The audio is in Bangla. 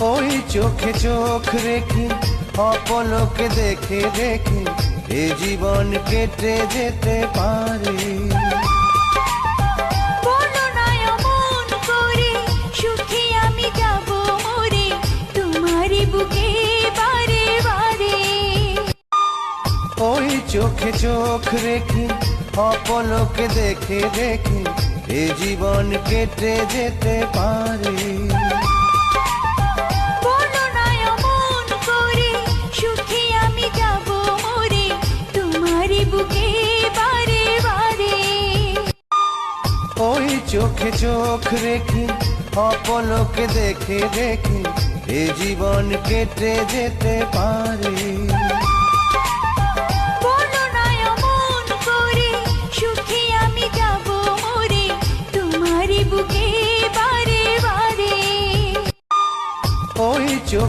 ওই চোখে চোখ রেখে অপলকে দেখে দেখে এ জীবন কেটে যেতে পারে। বলো না অমন করে, সুখে আমি যাব মরে তোমারই বুকে বারে বারে। ওই চোখে চোখ রেখে অপলকে দেখে দেখে এ জীবন কেটে যেতে পারে। বলো না অমন করে, সুখে আমি যাব মরে তোমারই বুকে বারে বারে। ওই চোখে চোখ রেখে অপলকে দেখে দেখে এ জীবন কেটে যেতে পারে। বলো না অমন করে, সুখে আমি যাব মরে তোমারই বুকে বারে বারে। ওই চোখ